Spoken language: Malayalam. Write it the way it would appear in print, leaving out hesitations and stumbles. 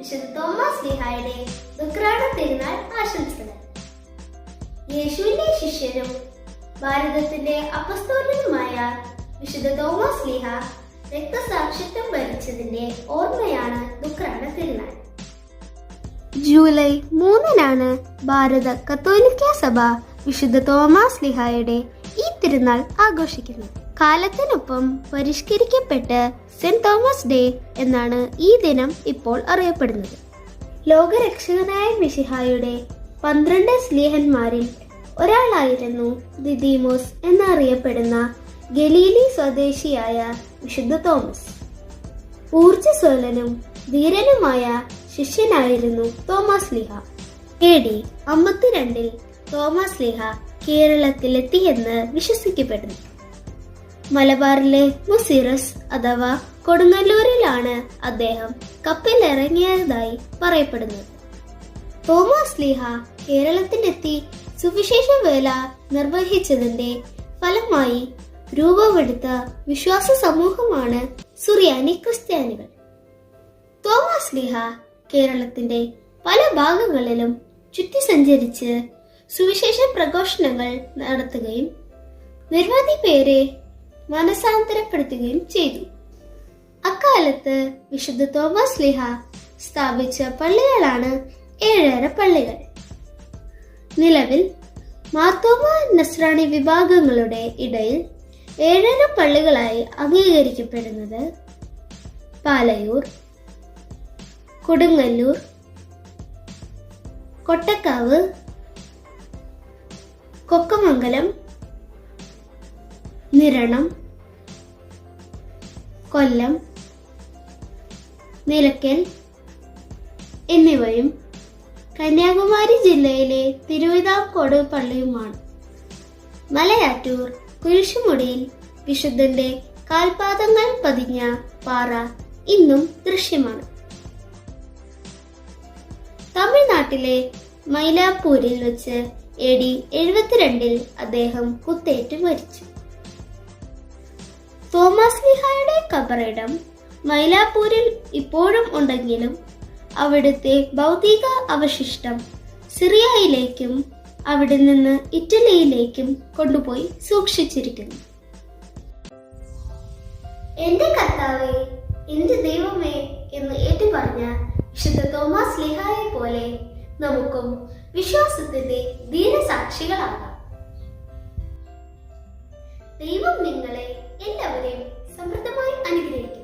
വിശുദ്ധ തോമസ് സ്ലീഹായുടെ ദുഃഖാട തിരുനാൾ ആശംസകൾ. യേശുവിന്റെ ശിഷ്യനും ഭാരതത്തിന്റെ അപ്പസ്തോലനുമായ വിശുദ്ധ തോമസ് സ്ലീഹ രക്തസാക്ഷിത്വം വരിച്ചതിന്റെ ഓർമ്മയാണ് ദുഃഖാട തിരുനാൾ. ജൂലൈ 3-നാണ് ഭാരത കത്തോലിക്ക സഭ വിശുദ്ധ തോമസ് സ്ലീഹായുടെ ഈ തിരുനാൾ ആഘോഷിക്കുന്നത്. കാലത്തിനൊപ്പം പരിഷ്കരിക്കപ്പെട്ട് സെന്റ് തോമസ് ഡേ എന്നാണ് ഈ ദിനം ഇപ്പോൾ അറിയപ്പെടുന്നത്. ലോകരക്ഷകനായ മിശിഹായുടെ 12 സ്ലീഹന്മാരിൽ ഒരാളായിരുന്നു ദിദിമോസ് എന്നറിയപ്പെടുന്ന ഗലീലി സ്വദേശിയായ വിശുദ്ധ തോമസ്. ഊർജ്ജസ്വലനും ധീരനുമായ ശിഷ്യനായിരുന്നു തോമസ് സ്ലീഹ. AD 52 തോമസ് സ്ലീഹ കേരളത്തിലെത്തിയെന്ന് വിശ്വസിക്കപ്പെടുന്നു. മലബാറിലെ മുസിറസ് അഥവാ കൊടുങ്ങല്ലൂരിലാണ് അദ്ദേഹം കപ്പലിറങ്ങിയതായി പറയപ്പെടുന്നത്. തോമസ് സ്ലീഹ കേരളത്തിലെത്തി സുവിശേഷ വേല നിർവഹിച്ചതിന്റെ ഫലമായി രൂപമെടുത്ത വിശ്വാസ സമൂഹമാണ് സുറിയാനി ക്രിസ്ത്യാനികൾ. തോമസ് സ്ലീഹ കേരളത്തിന്റെ പല ഭാഗങ്ങളിലും ചുറ്റി സഞ്ചരിച്ച് സുവിശേഷ പ്രഘോഷണങ്ങൾ നടത്തുകയും നിരവധി പേരെ മനസാന്തരപ്പെടുത്തുകയും ചെയ്തു. അക്കാലത്ത് വിശുദ്ധ തോമസ് സ്ലീഹ സ്ഥാപിച്ച പള്ളികളാണ് 7 പള്ളികൾ. നിലവിൽ മാർത്തോമ നസ്രാണി വിഭാഗങ്ങളുടെ ഇടയിൽ 7 പള്ളികളായി അംഗീകരിക്കപ്പെടുന്നത് പാലയൂർ, കൊടുങ്ങല്ലൂർ, കൊട്ടക്കാവ്, കൊക്കമംഗലം, നിരണം, കൊല്ലം, നിലയ്ക്കൽ എന്നിവയും കന്യാകുമാരി ജില്ലയിലെ തിരുവിതാംകോട് പള്ളിയുമാണ്. മലയാറ്റൂർ കുരിശുമുടിയിൽ വിശുദ്ധന്റെ കാൽപാദങ്ങൾ പതിഞ്ഞ പാറ ഇന്നും ദൃശ്യമാണ്. തമിഴ്നാട്ടിലെ മൈലാപ്പൂരിൽ വെച്ച് AD 72 അദ്ദേഹം കുത്തേറ്റ് മരിച്ചു. തോമസ് സ്ലീഹായുടെ ഖബറിടം മൈലാപ്പൂരിൽ ഇപ്പോഴും ഉണ്ടെങ്കിലും അവിടുത്തെ ഭൗതിക അവശിഷ്ടം സിറിയയിലേക്കും അവിടെ നിന്ന് ഇറ്റലിയിലേക്കും കൊണ്ടുപോയി സൂക്ഷിച്ചിരിക്കുന്നു. എന്റെ കർത്താവേ, എന്റെ ദൈവമേ എന്ന് ഏറ്റുപറഞ്ഞ വിശുദ്ധ തോമസ് സ്ലീഹായെ പോലെ നമുക്കും വിശ്വാസത്തിന്റെ ധീരസാക്ഷികളാകാം. ദൈവം നിങ്ങളെ എല്ലാവരെയും സമൃദ്ധമായി അനുഗ്രഹിക്കും.